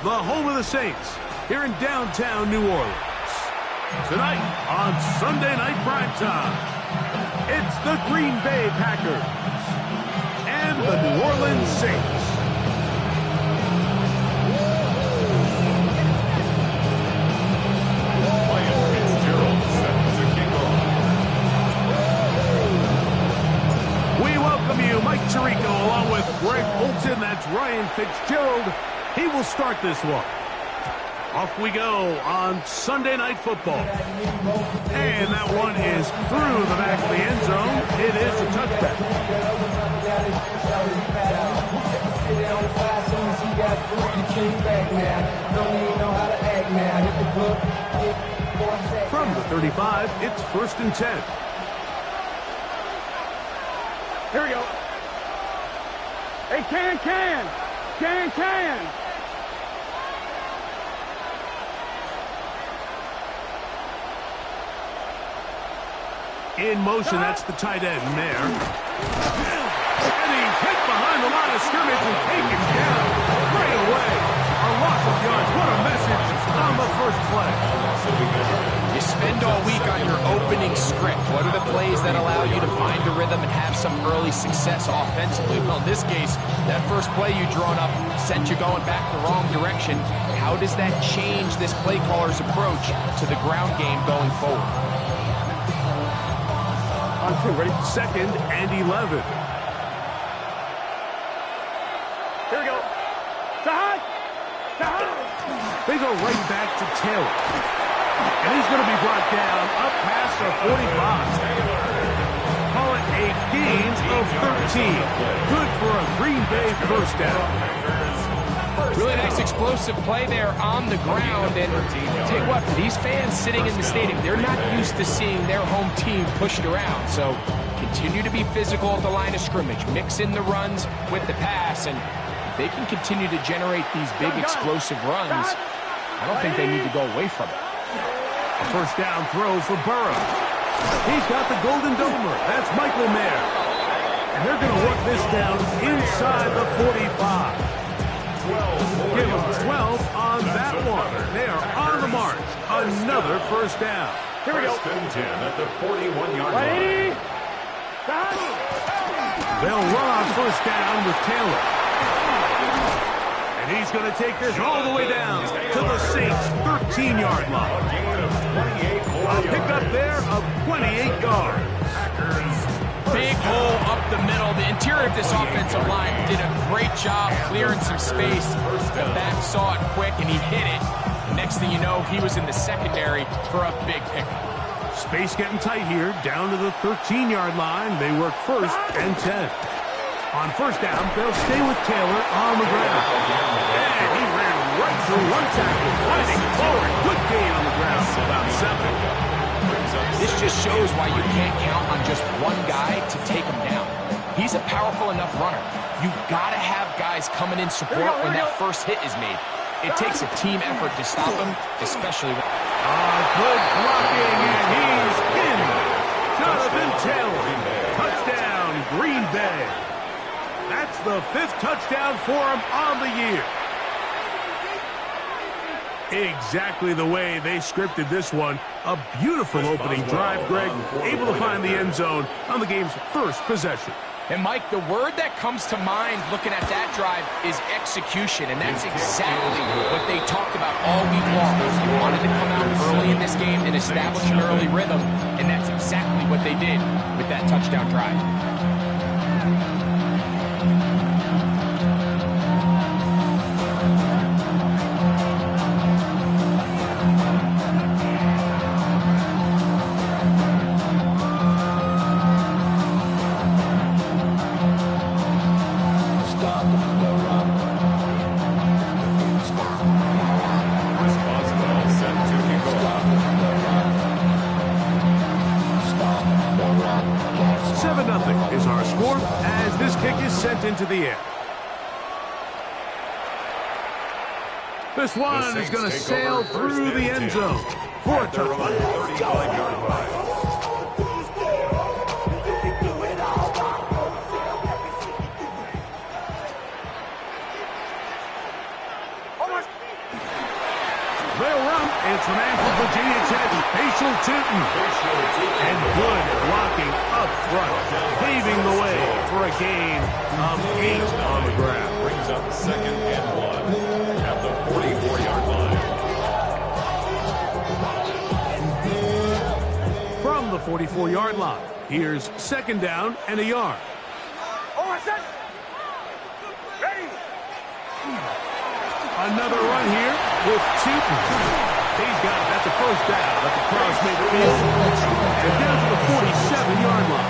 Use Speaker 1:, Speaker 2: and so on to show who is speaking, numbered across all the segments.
Speaker 1: the home of the Saints, here in downtown New Orleans. Tonight on Sunday Night Primetime, it's the Green Bay Packers and the New Orleans Saints. We welcome you, Mike Tirico, along with Greg Olson. That's Ryan Fitzgerald. He will start this one. Off we go on Sunday Night Football. And that one is through the back of the end zone. It is a touchback. From the 35, it's 1st and 10.
Speaker 2: Here we go. Hey, can.
Speaker 1: In motion, that's the tight end there. And he's hit behind the line of scrimmage and taken down right away. A loss of yards. What a message on the first play.
Speaker 3: You spend all week on your opening script. What are the plays that allow you to find a rhythm and have some early success offensively? Well, in this case, that first play you drawn up sent you going back the wrong direction. How does that change this play caller's approach to the ground game going forward?
Speaker 1: On 2, ready? 2nd and 11.
Speaker 2: Here we go.
Speaker 1: They go right back to Taylor. And he's going to be brought down up past the 45. Call it a gain of 13. Good for a Green Bay first down.
Speaker 3: Really nice explosive play there on the ground. And I'll tell you what, for these fans sitting in the stadium, they're not used to seeing their home team pushed around. So continue to be physical at the line of scrimmage. Mix in the runs with the pass. And if they can continue to generate these big explosive runs, I don't think they need to go away from it.
Speaker 1: A first down throw for Burrow. He's got the Golden Domer. That's Michael Mayer. And they're going to work this down inside the 45. Give them 12 on that one. They are on the march. Another first down.
Speaker 2: Here we go.
Speaker 4: 1st and 10 at the 41-yard line.
Speaker 1: They'll run on first down with Taylor. And he's going to take this all the way down to the Saints' 13-yard line. A pickup there of 28 yards.
Speaker 3: Big hole up the middle. The interior of this offensive line did a great job clearing some space. The back saw it quick, and he hit it. The next thing you know, he was in the secondary for a big pickup.
Speaker 1: Space getting tight here, down to the 13-yard line. They work 1st and 10. On first down, they'll stay with Taylor on the ground. And he ran right through one tackle, fighting forward. Good gain on the ground, about 7.
Speaker 3: This just shows why you can't count on just one guy to take him down. He's a powerful enough runner. You got to have guys coming in support when that first hit is made. It takes a team effort to stop him, especially when...
Speaker 1: Good blocking, and he's in. Jonathan Taylor. Touchdown, Green Bay. That's the 5th touchdown for him on the year. Exactly the way they scripted this one. A beautiful opening drive, Greg. Able to find the end zone on the game's first possession.
Speaker 3: And, Mike, the word that comes to mind looking at that drive is execution, and that's exactly what they talked about all week long. They wanted to come out early in this game and establish an early rhythm, and that's exactly what they did with that touchdown drive.
Speaker 1: Sent into the air. This one is going to sail through the end zone for a touchdown. They'll run. It's the man from Virginia Tech, Facial Tootin. And good blocking up front, paving the way for a gain of 8 on the ground.
Speaker 4: Brings up 2nd and 1 at the 44-yard line.
Speaker 1: From the 44-yard line, here's 2nd down and a yard. Another run here with Tootin. He's got it. That's a 1st down at the cross midfield. And down to the 47-yard line.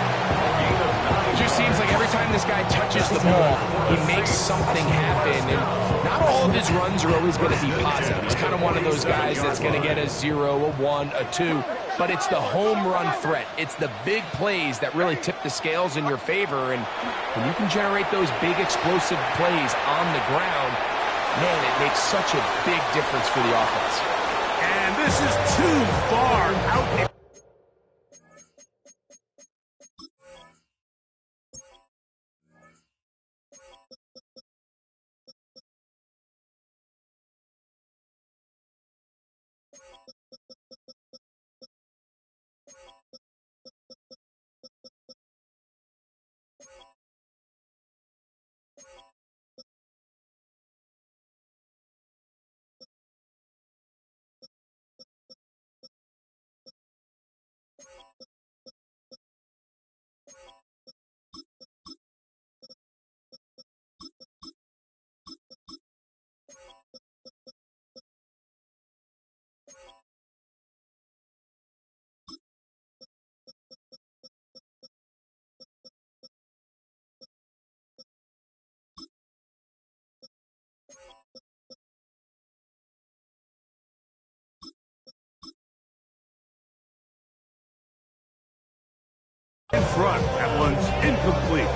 Speaker 3: It just seems like every time this guy touches the ball, he makes something happen. And not all of his runs are always going to be positive. He's kind of one of those guys that's going to get a 0, a 1, a 2. But it's the home run threat. It's the big plays that really tip the scales in your favor. And when you can generate those big explosive plays on the ground, man, it makes such a big difference for the offense.
Speaker 1: And this is too far out. In front, that one's incomplete.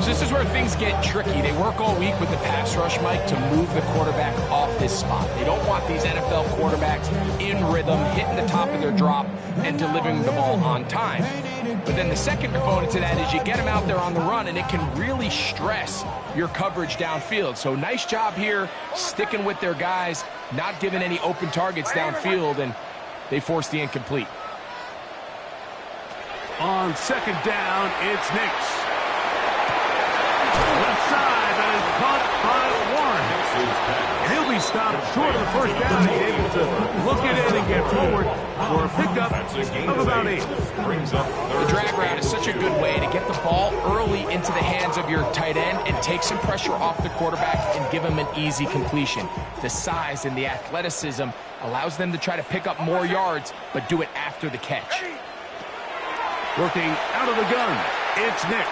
Speaker 3: So this is where things get tricky. They work all week with the pass rush, Mike, to move the quarterback off his spot. They don't want these NFL quarterbacks in rhythm, hitting the top of their drop, and delivering the ball on time. But then the second component to that is you get them out there on the run, and it can really stress your coverage downfield. So nice job here, sticking with their guys, not giving any open targets downfield, and they force the incomplete.
Speaker 1: On 2nd down, it's Nix. Left side, that is caught by Warren. And he'll be stopped short of the 1st down. He's able to look it in and get forward for a pickup of about 8.
Speaker 3: The drag route is such a good way to get the ball early into the hands of your tight end and take some pressure off the quarterback and give him an easy completion. The size and the athleticism allows them to try to pick up more yards, but do it after the catch.
Speaker 1: Working out of the gun, it's Nix.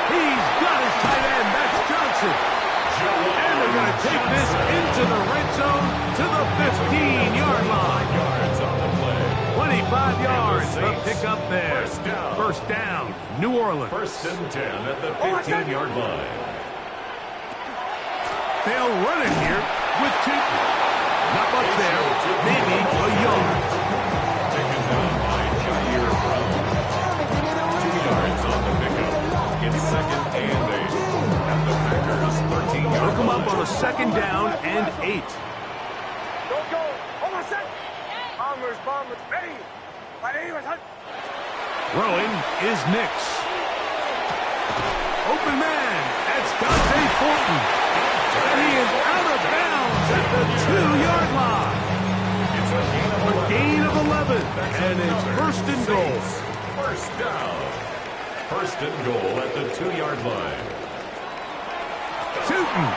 Speaker 1: He's got his tight end, that's Johnson. And they're going to take this into the red zone to the 15-yard line. 25 yards, the pickup there. 1st down, New Orleans.
Speaker 4: 1st and 10 at the 15-yard line.
Speaker 1: They'll run it here with Tootin. Not much there, maybe a yard.
Speaker 4: Taken down by Jair Brown. 2 yards on the pickup. It's 2nd and 8 at the Packers' 13-yard
Speaker 1: Look them
Speaker 4: line.
Speaker 1: up on a 2nd down and 8.
Speaker 2: Don't go. Hold on a sec. Bombers, ready.
Speaker 1: Throwing is Nix. Open man, that's Dante Fortin. And he is out of bounds at the 2-yard line.
Speaker 4: It's
Speaker 1: A gain of 11, and it's 1st and goal.
Speaker 4: 1st down. 1st and goal at the 2-yard line.
Speaker 1: Tootin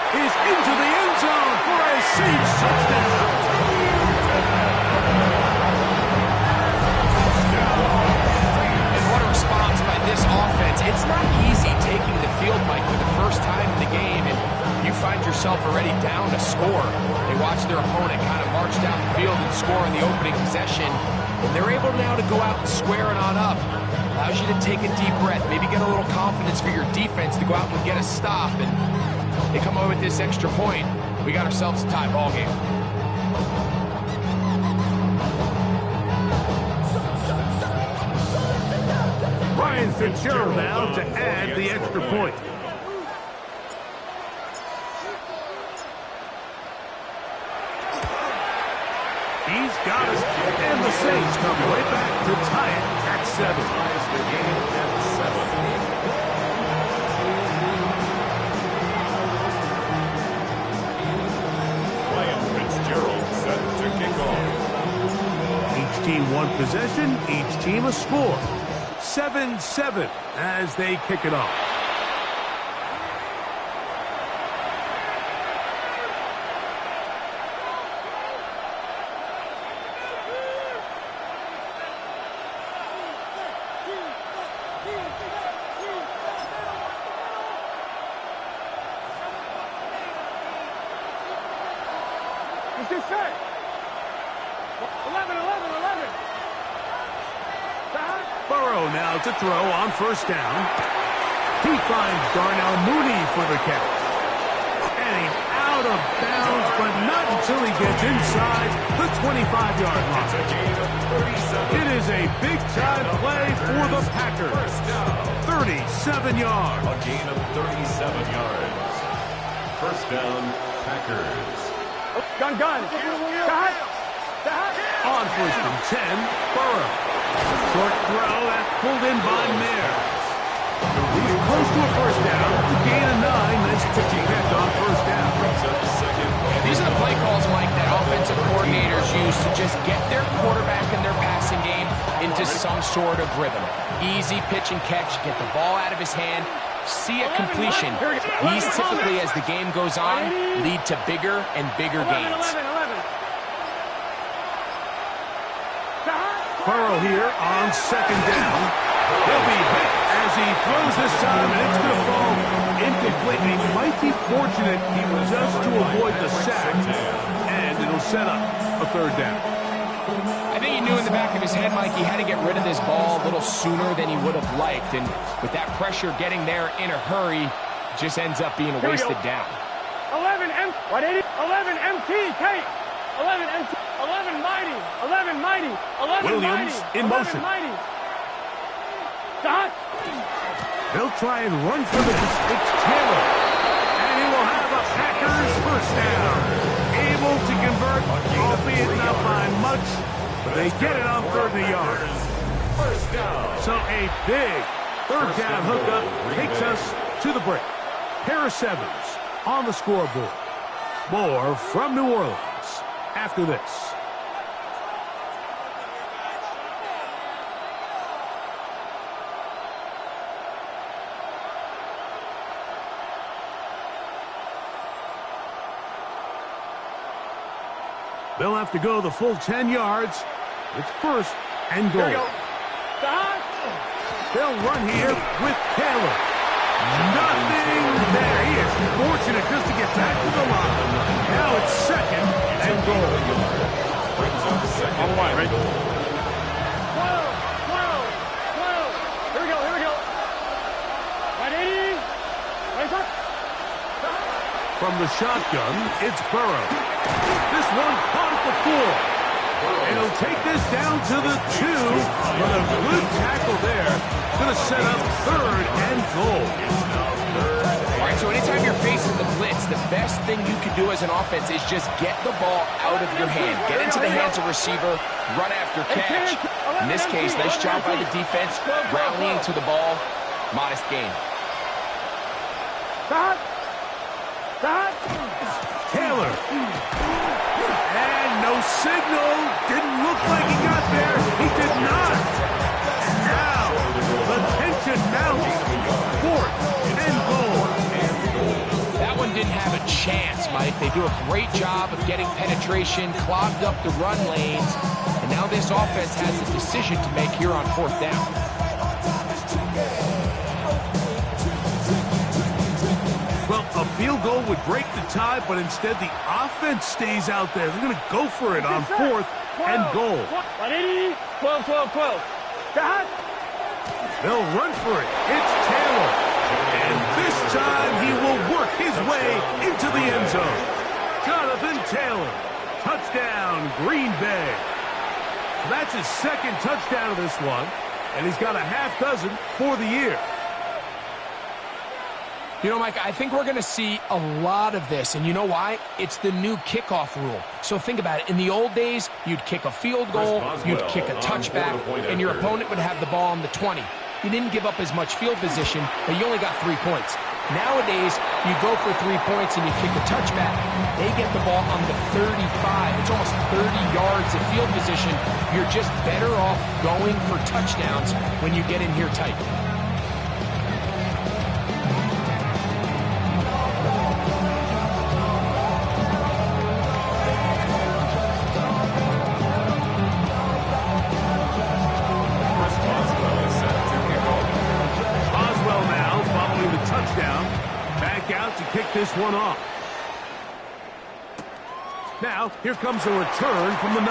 Speaker 1: is into the end zone for a Saints touchdown.
Speaker 3: And what a response by this offense. It's not easy taking the field, Mike, for the first time in the game, and you find yourself already down a score. They watch their opponent kind of march down the field and score in the opening possession, and they're able now to go out and square it on up. Allows you to take a deep breath, maybe get a little confidence for your defense to go out and get a stop, and they come away with this extra point. We got ourselves a tie ball game.
Speaker 1: Ryan Fitzgerald now to add the extra point. He's got it. And the Saints come right back to tie it at 7.
Speaker 4: Ties the game at 7. Set to kick off.
Speaker 1: Each team one possession, each team a score. 7-7 as they kick it off.
Speaker 2: Get set. 11.
Speaker 1: Burrow now to throw on first down. He finds Darnell Mooney for the catch. And he's out of bounds, but not until he gets inside the 25-yard line. It is a big-time play for the Packers. 37 yards.
Speaker 4: A gain of 37 yards. First down, Packers.
Speaker 2: Gun.
Speaker 1: On first and 10, Burrow. Short throw that's pulled in by Mayer. He's close to a first down. Gain of 9. Nice pitching catch on first down.
Speaker 3: These are the play calls, Mike, that offensive coordinators use to just get their quarterback and their passing game into some sort of rhythm. Easy pitch and catch, get the ball out of his hand, see a completion. These typically, as the game goes on, lead to bigger and bigger gains.
Speaker 1: Burrow here on second down. He'll be hit as he throws this time, and it's going to fall incomplete. He might be fortunate he was just to avoid the sack, and it'll set up a third down.
Speaker 3: I think he knew in the back of his head, Mike, he had to get rid of this ball a little sooner than he would have liked, and with that pressure getting there in a hurry, just ends up being a wasted down.
Speaker 2: 11 MT, Kate. 11 MT. 11 mighty. 11 mighty. 11
Speaker 1: Williams
Speaker 2: mighty.
Speaker 1: in motion.
Speaker 2: Mighty. Dot.
Speaker 1: They'll try and run for the it's Taylor. And he will have a Packers first down. Able to convert, albeit not by much, but they get it on 30 yards.
Speaker 4: First down.
Speaker 1: So a big third down hookup takes us to the break. Pair of sevens on the scoreboard. More from New Orleans after this. They'll have to go the full 10 yards. It's first and goal. They'll run here with Taylor. Nothing there. He is fortunate just to get back to the line. Now it's second and goal.
Speaker 4: Brings up second.
Speaker 2: On the line, right? 12. Here we go. 180. Raise up.
Speaker 1: From the shotgun, it's Burrow. This one caught at the 4. And he'll take this down to the 2. But a good tackle there. Going to set up third and goal.
Speaker 3: All right, so anytime you're facing the blitz, the best thing you can do as an offense is just get the ball out of your hand. Get into the hands of receiver, run after catch. In this case, nice job by the defense, rallying to the ball. Modest gain.
Speaker 1: Taylor. And no signal. Didn't look like he got there. He did not. And now the tension mounts. Fourth and goal.
Speaker 3: That one didn't have a chance, Mike. They do a great job of getting penetration, clogged up the run lanes, and now this offense has a decision to make here on fourth down.
Speaker 1: Well, a field goal would break the tie, but instead the offense stays out there. They're going to go for it on fourth and goal.
Speaker 2: 180. 12.
Speaker 1: They'll run for it. It's Taylor. And this time he will work his way into the end zone. Jonathan Taylor. Touchdown, Green Bay. That's his second touchdown of this one. And he's got a half dozen for the year.
Speaker 3: You know, Mike, I think we're going to see a lot of this, and you know why? It's the new kickoff rule. So think about it. In the old days, you'd kick a field goal, you'd kick a touchback, and your opponent would have the ball on the 20. You didn't give up as much field position, but you only got 3 points. Nowadays, you go for 3 points and you kick a touchback. They get the ball on the 35. It's almost 30 yards of field position. You're just better off going for touchdowns when you get in here tight.
Speaker 1: Kick this one off. Now, here comes a return from the 9.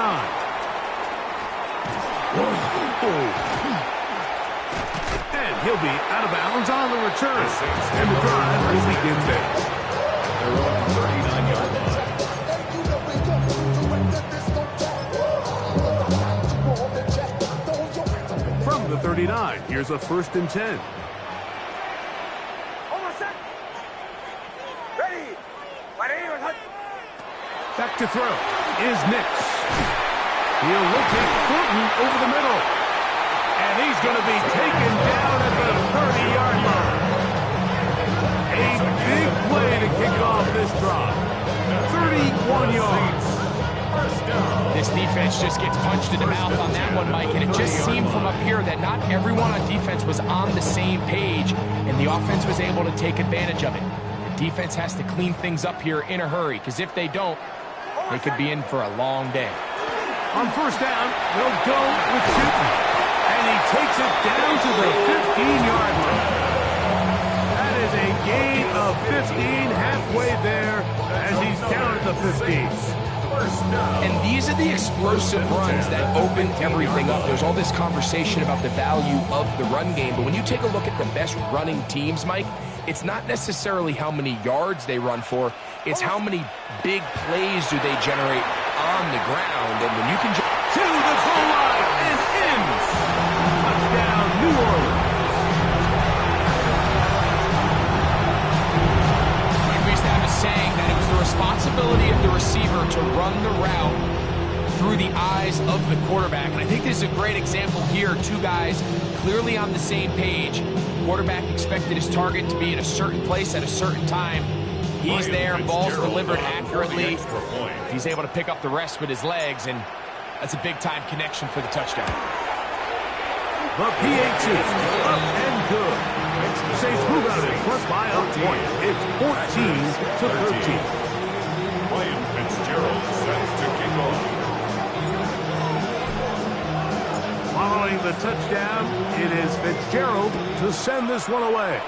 Speaker 1: And he'll be out of bounds on the return. And the drive will begin there.
Speaker 4: They're on the 39-yard line.
Speaker 1: From the 39, here's a 1st and 10. Back to throw is Nix. He'll locate Thornton over the middle. And he's going to be taken down at the 30-yard line. A big play to kick off this drive. 31 yards.
Speaker 3: This defense just gets punched in the mouth on that one, Mike, and it just seemed from up here that not everyone on defense was on the same page, and the offense was able to take advantage of it. The defense has to clean things up here in a hurry, because if they don't, they could be in for a long day.
Speaker 1: On 1st down, they'll go with Newton. And he takes it down to the 15-yard line. That is a gain of 15, halfway there as he's down at the 15.
Speaker 3: And these are the explosive runs that open everything up. There's all this conversation about the value of the run game, but when you take a look at the best running teams, Mike, it's not necessarily how many yards they run for, it's how many big plays do they generate on the ground. And when you can
Speaker 1: to the goal line and in. Touchdown, New Orleans.
Speaker 3: We used to have a saying that it was the responsibility of the receiver to run the route through the eyes of the quarterback. And I think this is a great example here. 2 guys clearly on the same page. Quarterback expected his target to be in a certain place at a certain time. He's there, ball's delivered accurately. He's able to pick up the rest with his legs, and that's a big-time connection for the touchdown.
Speaker 1: The PAT up and good. Saints move out in front by a point. It's 14-13.
Speaker 4: Ryan Fitzgerald sets to kick off.
Speaker 1: Following the touchdown, it is Fitzgerald to send this one away.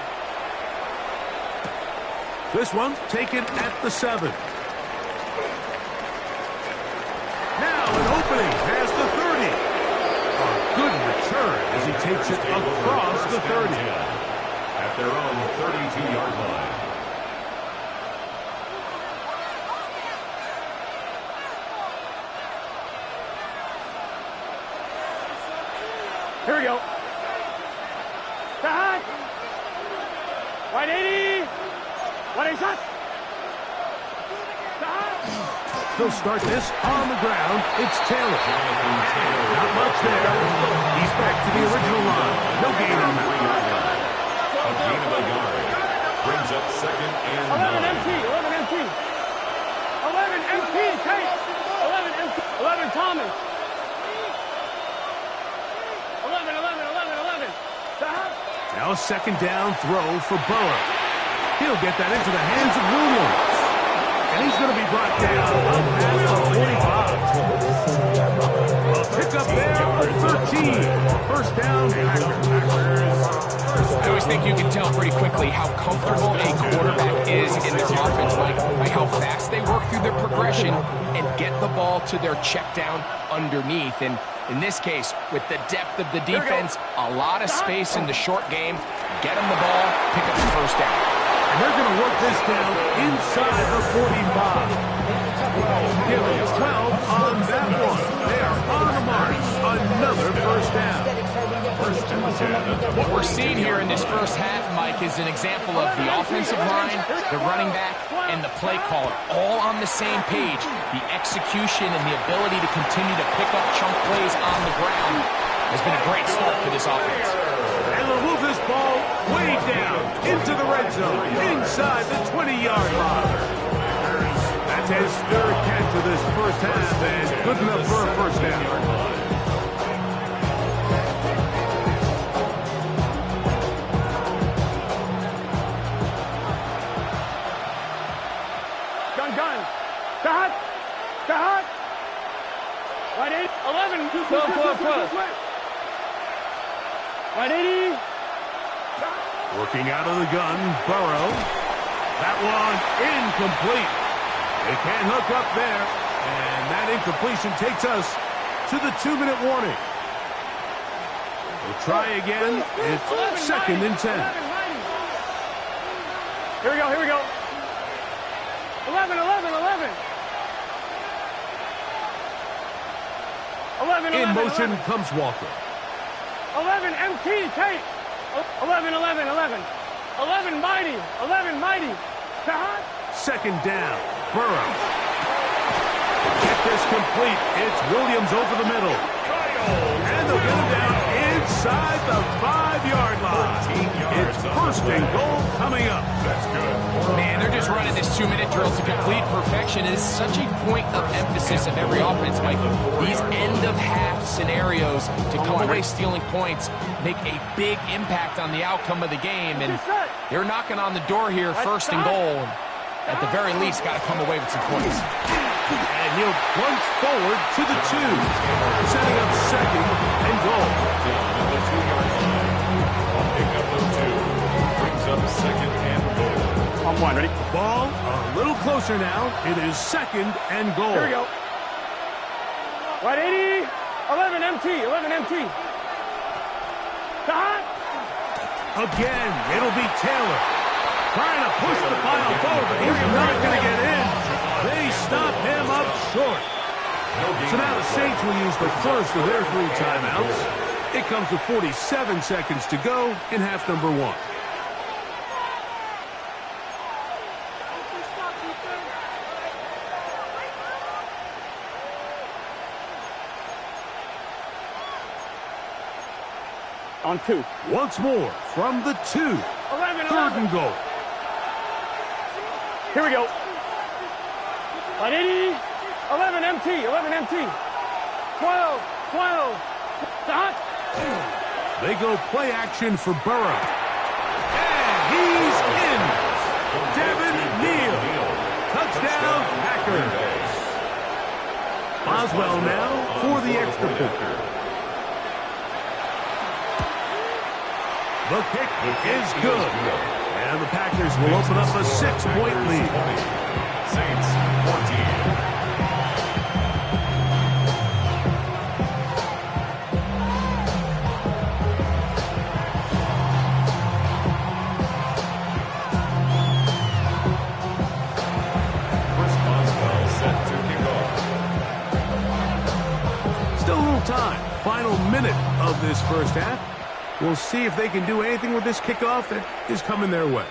Speaker 1: This one taken at the 7. Now an opening past the 30. A good return as he takes it across the 30.
Speaker 4: At their own 32-yard line.
Speaker 2: Here we go. Back. Right 80. 1 shot.
Speaker 1: He'll start this on the ground. It's Taylor. Not much there. He's back to the original line. No gain on that.
Speaker 4: A gain of a yard. Brings up 2nd and
Speaker 2: 11
Speaker 4: 9.
Speaker 2: empty. 11 empty. 11 empty. Tate. 11 empty. 11 Thomas. 11.
Speaker 1: Now a 2nd down throw for Burrow. He'll get that into the hands of Williams. And he's going to be brought down up past the 45. A pickup there of 13. 1st down, Packers.
Speaker 3: I always think you can tell pretty quickly how comfortable a quarterback is in their offense, Mike, by how fast they work through their progression and get the ball to their check down underneath. And in this case, with the depth of the defense, a lot of space in the short game, get them the ball, pick up the 1st down.
Speaker 1: And they're going to work this down inside the 45. Give it 12 on that one. They are on the mark. Another 1st down.
Speaker 3: What we're seeing here in this first half, Mike, is an example of the offensive line, the running back, and the play caller all on the same page. The execution and the ability to continue to pick up chunk plays on the ground has been a great start for this offense.
Speaker 1: And they'll move this ball way down into the red zone, inside the 20-yard line. That's his third catch of this first half, and good enough for a first down.
Speaker 2: Cut! Right 8, 11, 12. Right 80.
Speaker 1: Working out of the gun, Burrow. That one incomplete. They can't hook up there, and that incompletion takes us to the 2-minute warning. We'll try again. It's 2nd and 10.
Speaker 2: Here we go. 11. 11.
Speaker 1: In motion comes Walker.
Speaker 2: 11, MT, Tate. 11. 11, Mighty. Cut.
Speaker 1: 2nd down, Burrow. Get this complete. It's Williams over the middle. And they'll get him down inside the 5-yard line. It's 1st and goal coming up.
Speaker 4: That's good.
Speaker 3: Man, they're just running this 2-minute drill to complete perfection. It is such a point of emphasis of every offense, Mike. These end-of-half scenarios to come away stealing points make a big impact on the outcome of the game. And they're knocking on the door here, 1st and goal. At the very least, got to come away with some points.
Speaker 1: And he'll plunge forward to the 2, setting up 2nd and goal.
Speaker 4: Down at the 2-yard line. I'll pick up the 2. Brings up 2nd and goal.
Speaker 2: On 1, ready?
Speaker 1: Ball a little closer now. It is 2nd and goal.
Speaker 2: Here we go. Right 80. 11 MT. Cut.
Speaker 1: Again, it'll be Taylor. Trying to push the pile forward, but he's not going to get in. They stop him up short. So now the Saints will use the first of their 3 timeouts. It comes with 47 seconds to go in half number 1.
Speaker 2: On 2.
Speaker 1: Once more from the 2. 3rd and goal.
Speaker 2: Here we go. 180. 11 MT. 12. Stop.
Speaker 1: They go play action for Burrow. And he's in. Devin Neal. Touchdown, Packers. Boswell now for the extra point. The kick is good. And the Packers will open up a 6-point lead.
Speaker 4: Saints 14. Chris Boswell set to kick off.
Speaker 1: Still a little time. Final minute of this first half. We'll see if they can do anything with this kickoff that is coming their way.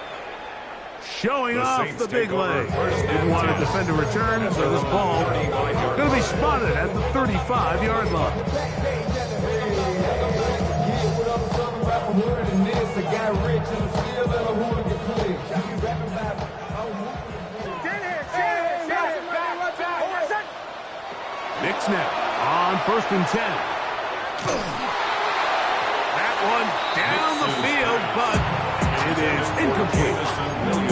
Speaker 1: Showing off the big leg. Didn't want to defend a return, so this ball going to be spotted at the 35-yard line. Nick snap on 1st and 10. One down the field, but it is incomplete.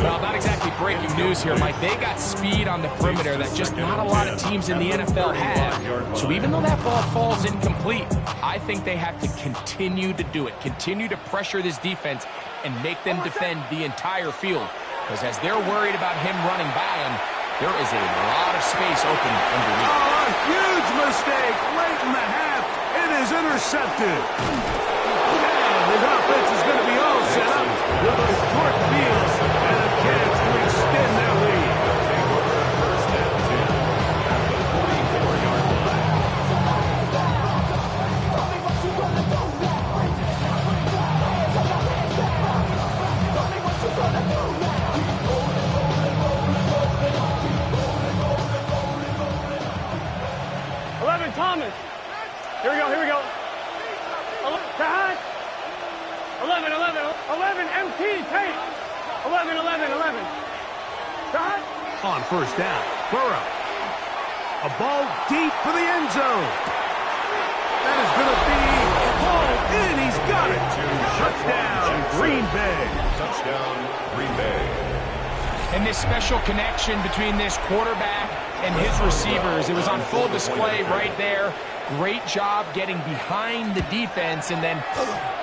Speaker 3: Well, not exactly breaking news here, Mike. They got speed on the perimeter that just not a lot of teams in the NFL have. So even though that ball falls incomplete, I think they have to continue to do it. Continue to pressure this defense and make them defend the entire field. Because as they're worried about him running by them, there is a lot of space open underneath.
Speaker 1: Oh, a huge mistake late in the half. It is intercepted. His offense is going to be all set up with a short field and a chance to extend their lead.
Speaker 4: Take over 1st and 10 at the 44-yard line.
Speaker 2: 11 Thomas. Here we go, here we go. Tahat. 11, 11, 11 MT, Tate. 11, 11, 11. Tahat.
Speaker 1: On first down, Burrow. A ball deep for the end zone. That is going to be hauled in. He's got it. Touchdown, Green Bay.
Speaker 4: Touchdown, Green Bay.
Speaker 3: And this special connection between this quarterback and his receivers, it was on full display right there. Great job getting behind the defense, and then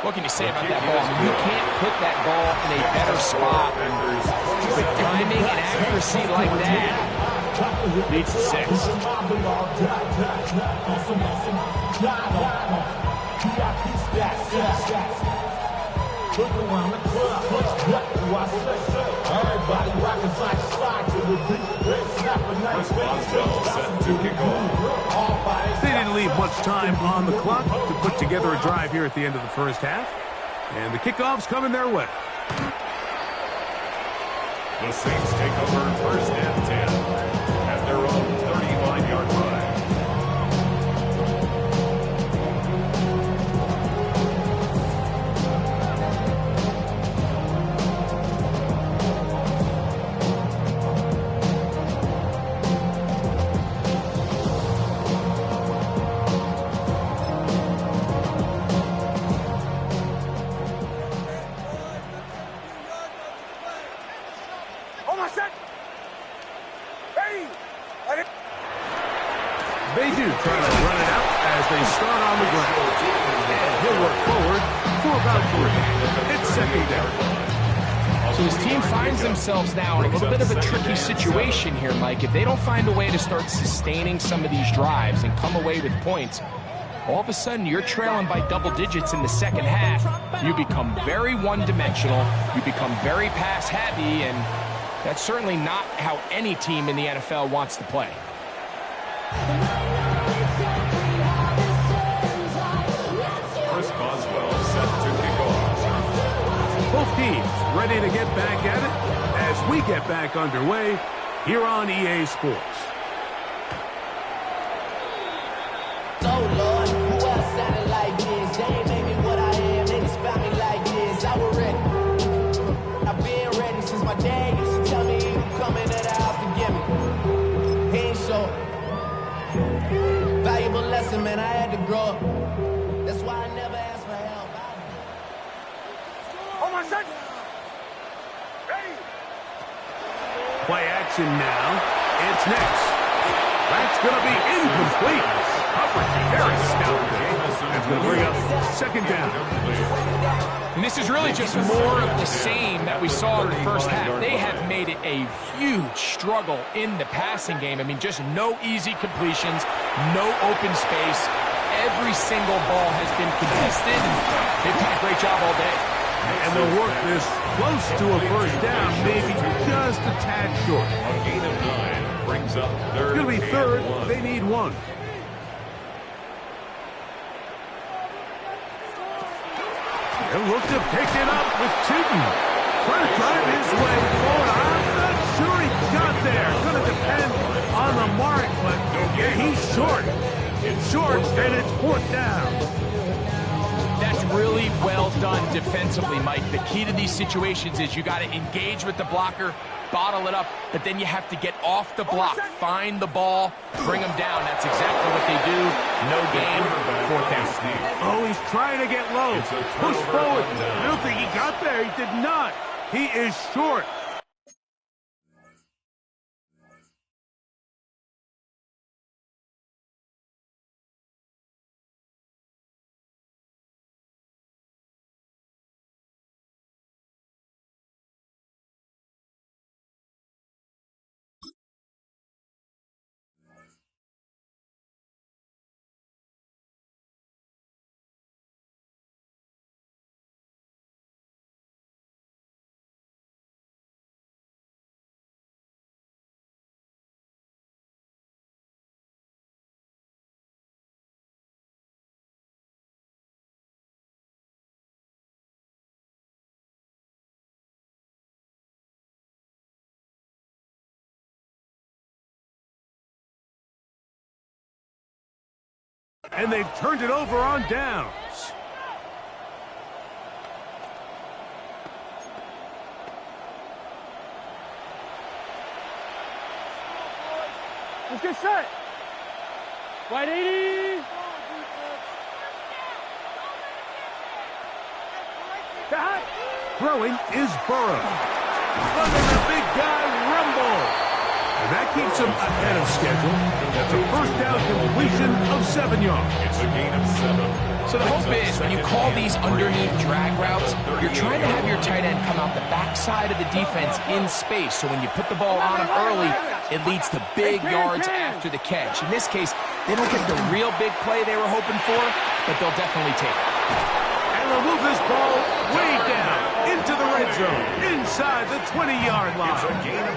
Speaker 3: what can you say about that ball? I mean, you can't put that ball in a better spot with timing and accuracy like that. Leads to 6.
Speaker 1: They didn't leave much time on the clock to put together a drive here at the end of the first half. And the kickoff's coming their way.
Speaker 4: The Saints take over first and 10 at their own 35-yard line.
Speaker 1: They do try to run it out as they start on the ground. And he'll work forward for about 3. It's second down.
Speaker 3: So his team finds themselves now in a little bit of a tricky situation here, Mike. If they don't find a way to start sustaining some of these drives and come away with points, all of a sudden you're trailing by double digits in the second half. You become very one-dimensional. You become very pass-heavy, and that's certainly not how any team in the NFL wants to play.
Speaker 1: Both teams ready to get back at it as we get back underway here on EA Sports.
Speaker 5: So, Lord, who else sounded like this? They ain't made me what I am. They just found me like this. I was ready. I've been ready since my dad used to tell me he would come into the house to get me. He ain't show. Valuable lesson, man. I had to grow up. That's why I never asked for help.
Speaker 2: Oh, my son. Ready.
Speaker 1: Play action now. It's next. That's going to be incomplete. Coverage very stout. That's going to bring up second down.
Speaker 3: And this is really just more of the same that we saw in the first half. They have made it a huge struggle in the passing game. I mean, just no easy completions, no open space. Every single ball has been contested, and they've done a great job all day.
Speaker 1: And they'll work this close to a first down, maybe just a tad short.
Speaker 4: A gain of 9 brings up third.
Speaker 1: It's going to be third. They need 1. He'll look to pick it up with Tootin. Trying to drive his way forward. I'm not sure he got there. Going to depend on the mark, but yeah, he's short. It's short, and it's fourth down.
Speaker 3: That's really well done defensively, Mike. The key to these situations is you got to engage with the blocker, bottle it up, but then you have to get off the block, find the ball, bring them down. That's exactly what they do. No gain, fourth down.
Speaker 1: Oh, he's trying to get low. Push forward. I don't think he got there. He did not. He is short. And they've turned it over on downs.
Speaker 2: Let's get set. Wide 80.
Speaker 1: Throwing is Burrow. Letting the big guy rumble. And that keeps him ahead of schedule. That's a first down completion of 7 yards.
Speaker 4: It's a gain of 7.
Speaker 3: So the hope is when you call these underneath drag routes, you're trying to have your tight end come out the backside of the defense in space. So when you put the ball on him early, it leads to big yards after the catch. In this case, they don't get the real big play they were hoping for, but they'll definitely take it.
Speaker 1: And they'll move this ball way down into the red zone, inside the 20-yard line.
Speaker 4: It's a gain of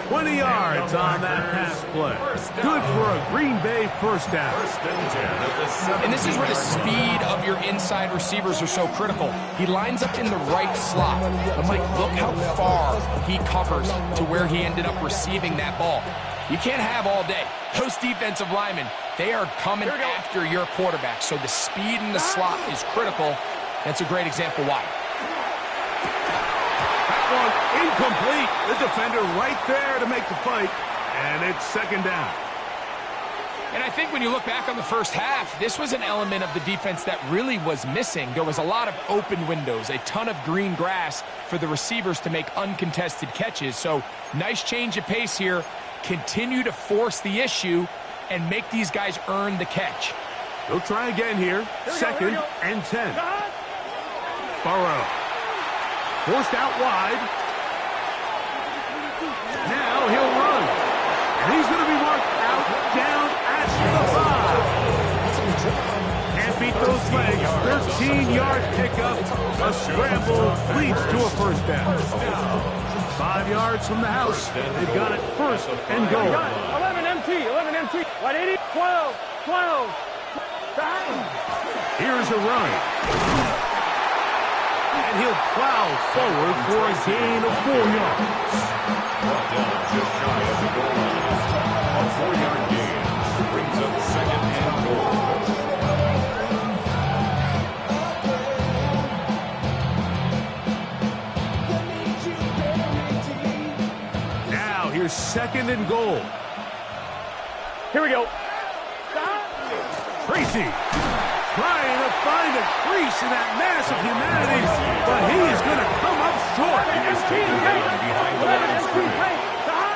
Speaker 4: 20.
Speaker 1: 20 yards on that pass play. Good for a Green Bay first down.
Speaker 4: First and 10 at the 7.
Speaker 3: And this is where the speed of your inside receivers are so critical. He lines up in the right slot. But Mike, look how far he covers to where he ended up receiving that ball. You can't have all day. Those defensive linemen, they are coming after your quarterback. So the speed in the slot is critical. That's a great example why.
Speaker 1: That one incomplete. The defender right there to make the fight. And it's second down.
Speaker 3: And I think when you look back on the first half, this was an element of the defense that really was missing. There was a lot of open windows, a ton of green grass for the receivers to make uncontested catches. So nice change of pace here. Continue to force the issue and make these guys earn the catch.
Speaker 1: They'll try again here. Second and 10. Burrow. Forced out wide. Now he'll run. And he's going to be marked out down at the 5. Can't beat those legs. 13-yard pickup. A scramble leads to a first down. 5 yards from the house. They've got it first and goal.
Speaker 2: 11 MT, 11 MT. 180, 12, 12.
Speaker 1: Here's a run. And he'll plow forward for a gain of 4 yards.
Speaker 4: Brought down just shy of the goal line. A 4-yard gain brings up second and goal.
Speaker 1: Now here's second and goal.
Speaker 2: Here we go.
Speaker 1: Tracy trying to find a crease in that mass of humanity, but he is going to come up short.
Speaker 4: He is taken down behind the line of scrimmage.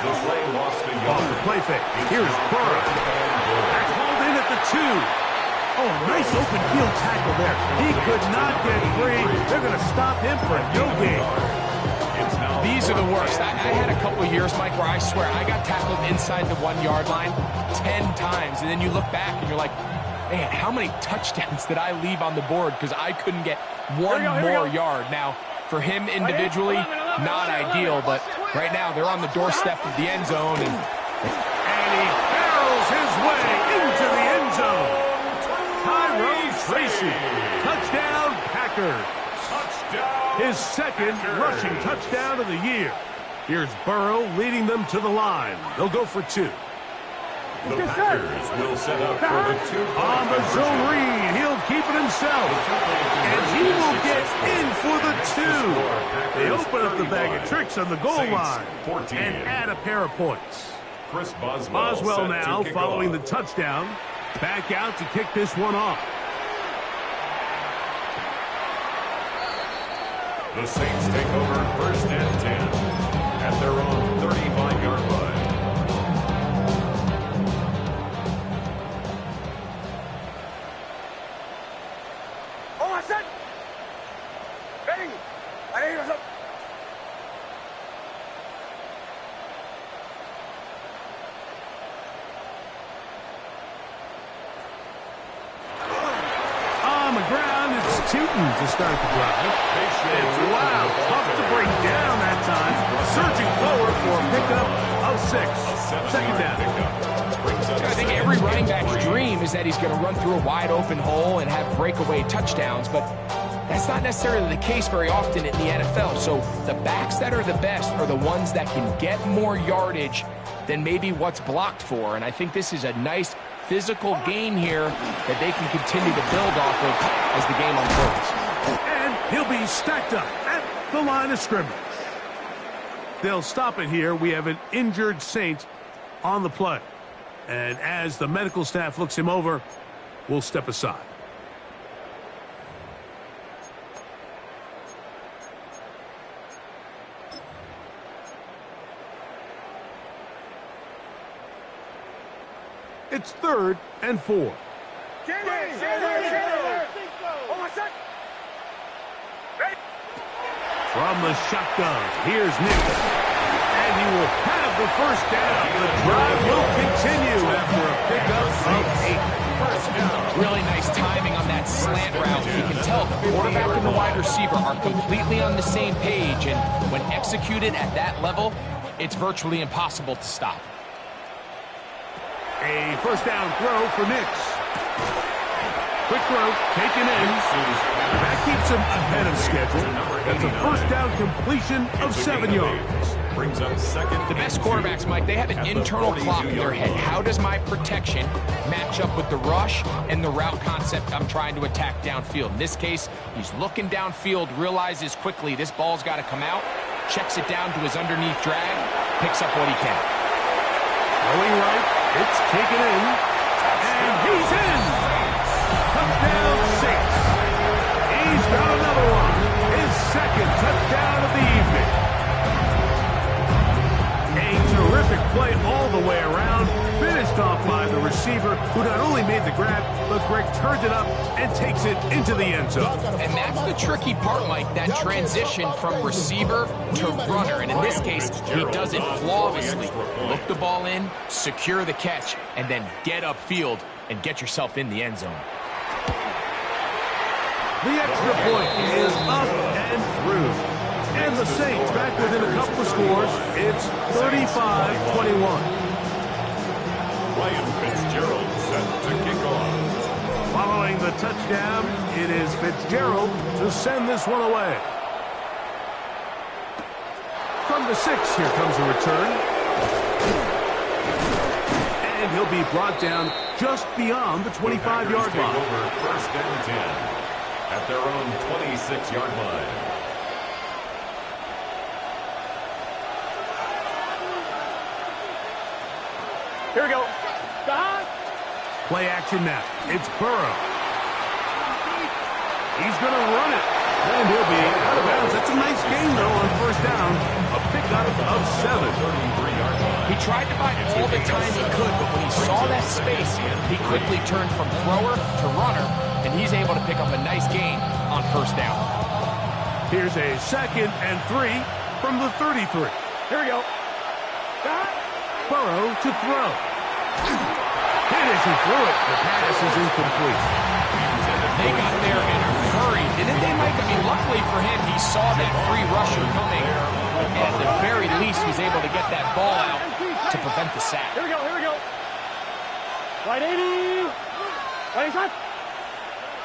Speaker 4: The play lost a
Speaker 1: Off
Speaker 4: yard.
Speaker 1: the play fake. Here's Burrow. That's hauled in at the 2. Oh, nice open field tackle there. He could not get free. They're going to stop him for no gain.
Speaker 3: These are the worst. I had a couple of years, Mike, where I swear I got tackled inside the 1-yard line 10 times. And then you look back and you're like, man, how many touchdowns did I leave on the board because I couldn't get one more yard? Now, for him individually, not ideal, but right now they're on the doorstep of the end zone. And
Speaker 1: he barrels his way into the end zone. Tyrone Tracy. Touchdown, Packers. His second rushing touchdown of the year. Here's Burrow leading them to the line. They'll go for 2.
Speaker 4: The Packers will set up for the 2.
Speaker 1: On the zone read, he'll keep it himself. And he will get in for the 2. They open up the bag of tricks on the goal line and add a pair of points.
Speaker 4: Chris
Speaker 1: Boswell now following the touchdown. Back out to kick this one off.
Speaker 4: The Saints take over first and 10 at their own 35-yard line.
Speaker 2: Oh, I said. Ready. I need some.
Speaker 1: On the ground, it's Tootin to start the drive. And wow, tough to bring down that time. Surging forward for a pickup of 6. Second down.
Speaker 3: I think every running back's dream is that he's going to run through a wide open hole and have breakaway touchdowns, but that's not necessarily the case very often in the NFL. So the backs that are the best are the ones that can get more yardage than maybe what's blocked for. And I think this is a nice physical game here that they can continue to build off of as the game unfolds.
Speaker 1: And he'll be stacked up at the line of scrimmage. They'll stop it here. We have an injured Saint on the play. And as the medical staff looks him over, we'll step aside. It's 3rd and 4. From the shotgun, here's Nick. And he will have the first down. The drive will continue after a pickup of 8. First down.
Speaker 3: Really nice timing on that slant route. You can tell the quarterback and the wide receiver are completely on the same page. And when executed at that level, it's virtually impossible to stop.
Speaker 1: A first down throw for Nix. Quick throw, taken in. That keeps him ahead of schedule. That's a first down completion of 7 yards.
Speaker 4: Brings up second.
Speaker 3: The best quarterbacks, Mike, they have an internal clock in their head. How does my protection match up with the rush and the route concept I'm trying to attack downfield? In this case, he's looking downfield, realizes quickly this ball's got to come out, checks it down to his underneath drag, picks up what he can.
Speaker 1: Going right, it's taken in, and he's in! Touchdown, Saints. He's got another one. His second touchdown of the evening. A terrific play all the way around, finished off by the receiver, who not only made the grab, but Greg turned it up and takes it into the end zone.
Speaker 3: And that's the tricky part, Mike, that transition from receiver to runner. And in this case, he does it flawlessly. Look the ball in, secure the catch, and then get upfield and get yourself in the end zone.
Speaker 1: The extra point is up and through. And the Saints back within a couple of scores. It's 35-21.
Speaker 4: Ryan Fitzgerald set to kick off.
Speaker 1: Following the touchdown, it is Fitzgerald to send this one away. From the 6, here comes a return. And he'll be brought down just beyond the 25-yard line.
Speaker 4: Over first and 10 at their own 26-yard line.
Speaker 2: Here we go.
Speaker 1: Play action now. It's Burrow. He's going to run it. And he'll be out of bounds. That's a nice gain, though, on first down. A pickup of 7.
Speaker 3: He tried to buy all the time he could, but when he saw that space, he quickly turned from thrower to runner, and he's able to pick up a nice gain on first down.
Speaker 1: Here's a 2nd and 3 from the 33.
Speaker 2: Here we go.
Speaker 1: Burrow to throw. Hit as he threw it. The pass is incomplete.
Speaker 3: They got there in a hurry, didn't they, Mike? I mean, luckily for him, he saw that free rusher coming, and at the very least was able to get that ball out to prevent the sack.
Speaker 2: Here we go, here we go. Right 80. Right shot.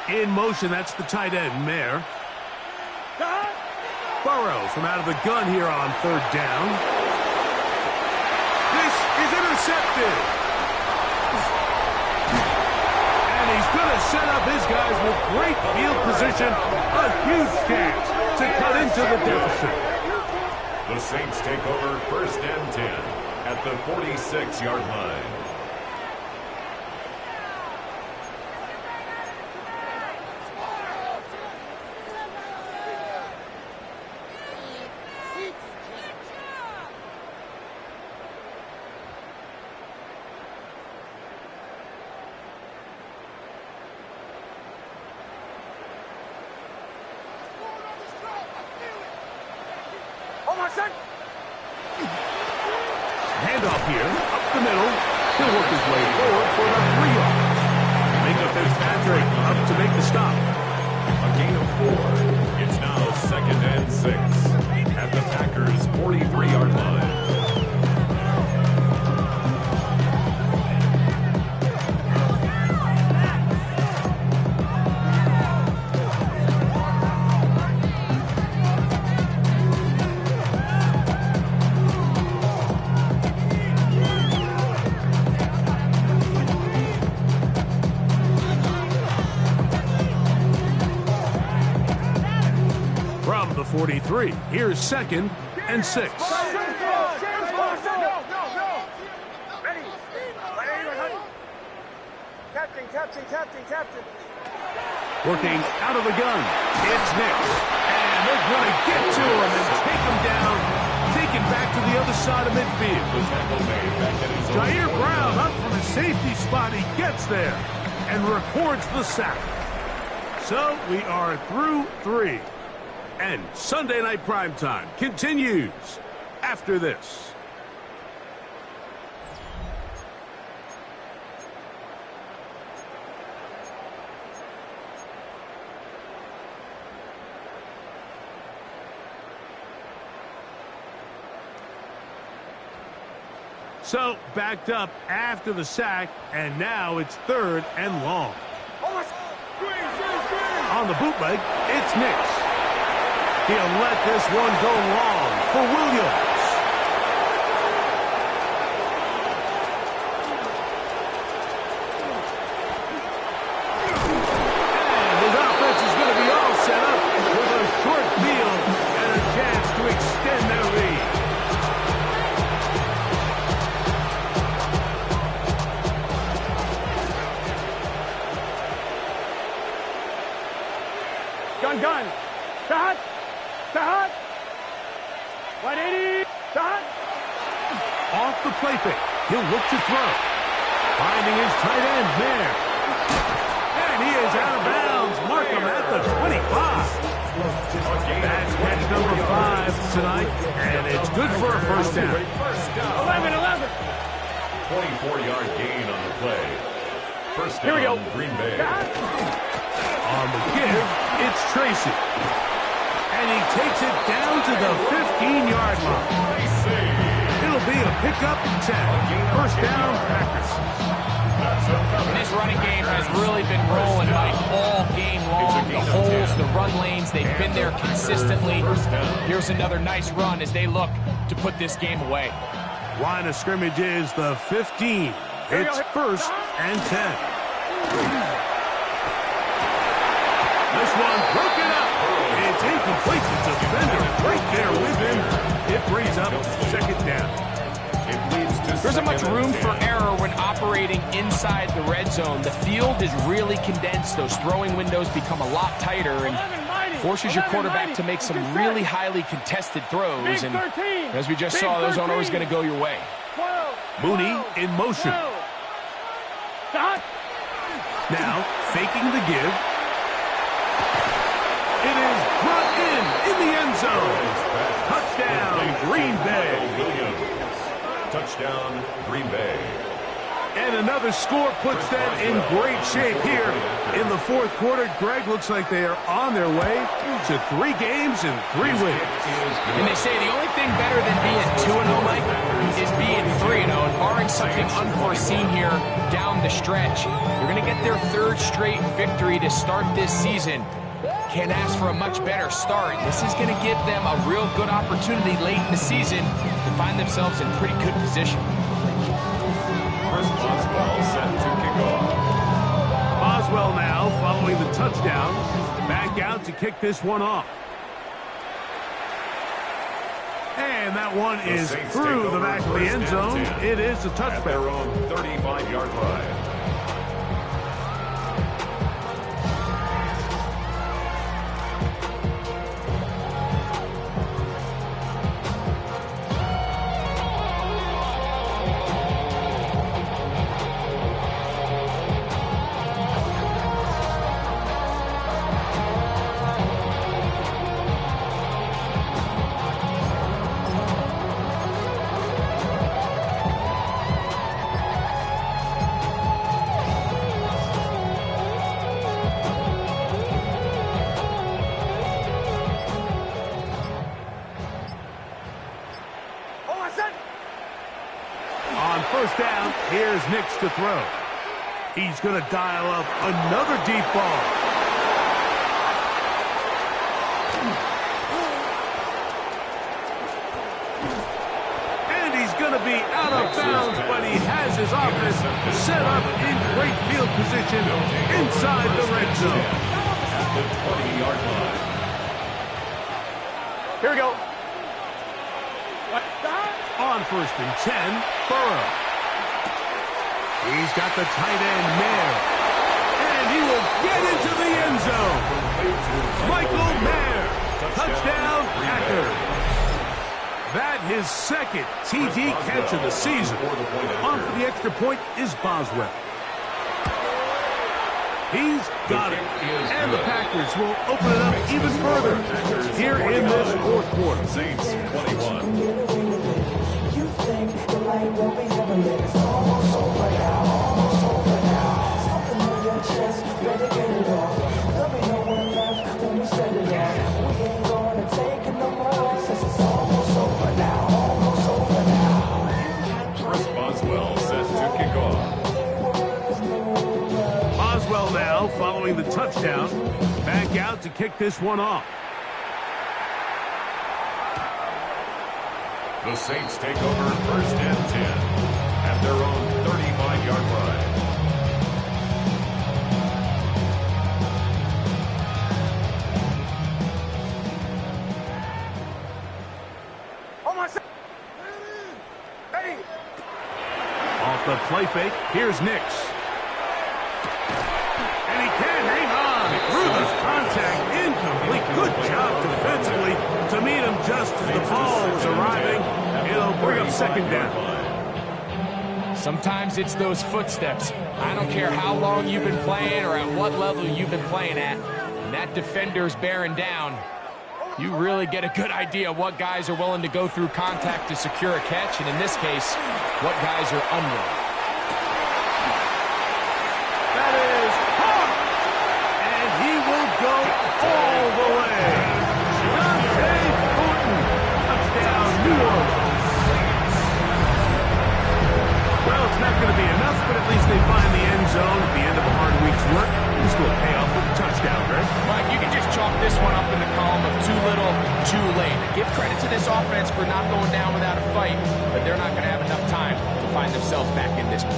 Speaker 1: In motion, that's the tight end, Mayer. Burrow from out of the gun here on 3rd down. This is intercepted. And he's going to set up his guys with great field position. A huge chance to cut into the deficit.
Speaker 4: The Saints take over first and 10 at the 46-yard line.
Speaker 1: Handoff here, up the middle. He'll work his way forward for about 3 yards. Minka Fitzpatrick up to make the stop.
Speaker 4: A gain of 4. It's now 2nd and 6 at the Packers' 43-yard line.
Speaker 1: 43. Here's 2nd and 6.
Speaker 2: Captain.
Speaker 1: Working out of the gun. It's Nix. And they're going to get to him and take him down. Taken back to the other side of midfield. Jair Brown up from his safety spot. He gets there and records the sack. So we are through 3. And Sunday Night Primetime continues after this. So, backed up after the sack, and now it's 3rd and long. On the bootleg, it's Nix. He'll let this one go long for Williams. And his offense is going to be all set up with a short field and a chance to extend their lead.
Speaker 2: Gun. Shot. 180. Shot.
Speaker 1: Off the play fake. He'll look to throw. Finding his tight end there. And he is out of bounds. Mark him at the 25. That's catch number 5 tonight. And it's good for a first down.
Speaker 2: 11.
Speaker 4: 24-yard gain on the play. First
Speaker 2: Here we go.
Speaker 4: down, Green Bay.
Speaker 1: On the give, it's Tracy. And he takes it down to the 15-yard line. It'll be a pickup 10. First down, Packers.
Speaker 3: And this running game has really been rolling, Mike, all game long. The holes, the run lanes, they've been there consistently. Here's another nice run as they look to put this game away.
Speaker 1: Line of scrimmage is the 15. It's 1st and 10. This one broken up. It's incomplete. The defender right there with him. It brings up 2nd down.
Speaker 3: There isn't much room for error when operating inside the red zone. The field is really condensed. Those throwing windows become a lot tighter and forces your quarterback to make some really highly contested throws. And as we just saw, those aren't always going to go your way.
Speaker 1: Mooney in motion. Now faking the give. It is brought in the end zone. Touchdown, Green Bay.
Speaker 4: Touchdown, Green Bay.
Speaker 1: And another score puts them in great shape here in the 4th quarter. Greg, looks like they are on their way to 3 games and 3 wins.
Speaker 3: And they say the only thing better than being 2-0, Mike, is being 3-0. And barring something unforeseen here down the stretch, you're going to get their 3rd straight victory to start this season. Can't ask for a much better start. This is going to give them a real good opportunity late in the season to find themselves in pretty good position.
Speaker 4: Chris Boswell set to kick off.
Speaker 1: Boswell now following the touchdown. Back out to kick this one off. And that one is through the back of the end zone. It is a touchback.
Speaker 4: At their own 35-yard line.
Speaker 1: On first down, here's Nix to throw. He's going to dial up another deep ball. And he's going to be out of bounds, but he has his offense set up in great field position inside the red zone.
Speaker 4: At the 20-yard line.
Speaker 2: Here we go.
Speaker 1: On 1st and 10, Burrow. He's got the tight end, Mayer. And he will get into the end zone. Michael Mayer. Touchdown, Packers. That his second TD catch of the season. On for the extra point is Boswell. He's got it. And the Packers will open it up even further here in this 4th quarter.
Speaker 4: Saints 21. Chris Boswell set to kick off.
Speaker 1: Boswell now following the touchdown. Back out to kick this one off.
Speaker 4: The Saints take over 1st and 10 at their own 35-yard line.
Speaker 1: Off the play fake, here's Nix. And he can't hang on. Through this contact, incomplete. Good job defensively to meet him just as the ball was arriving. It'll bring up 2nd down.
Speaker 3: Sometimes it's those footsteps. I don't care how long you've been playing or at what level you've been playing at. When that defender's bearing down, you really get a good idea what guys are willing to go through contact to secure a catch, and in this case, what guys are unwilling.
Speaker 1: That is hard. And he will go all the way. Dante Thornton. Touchdown, New Orleans. Well, it's not going to be enough, but at least they find the end zone at the end of a hard week's work. This will pay off with a touchdown, right?
Speaker 3: Mike, you can just chalk this one up in the column of too little, too late. Give credit to this offense for not going down without a fight, but they're not going to have enough time to find themselves back in this one.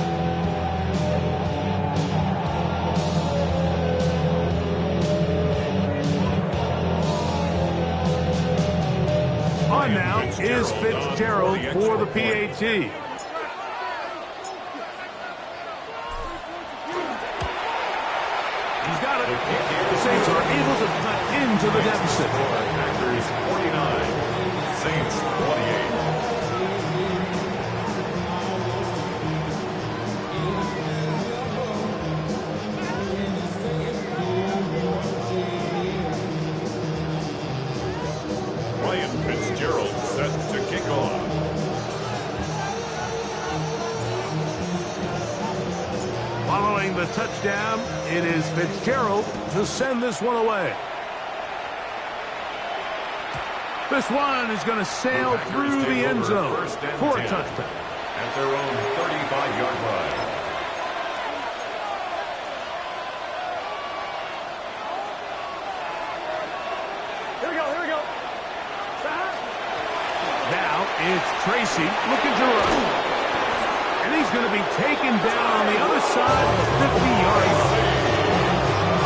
Speaker 1: On now is Fitzgerald for the PAT. He's got it. The Saints are able to cut into the deficit.
Speaker 4: Packers 49, Saints 28. Ryan Fitzgerald set to kick off.
Speaker 1: Following the touchdown, it is Fitzgerald to send this one away. This one is going to sail through the end zone for a touchdown.
Speaker 4: At their own 35-yard line.
Speaker 2: Here we go, here we go.
Speaker 1: Now it's Tracy looking to run. And he's going to be taken down on the other side of the 50-yard line.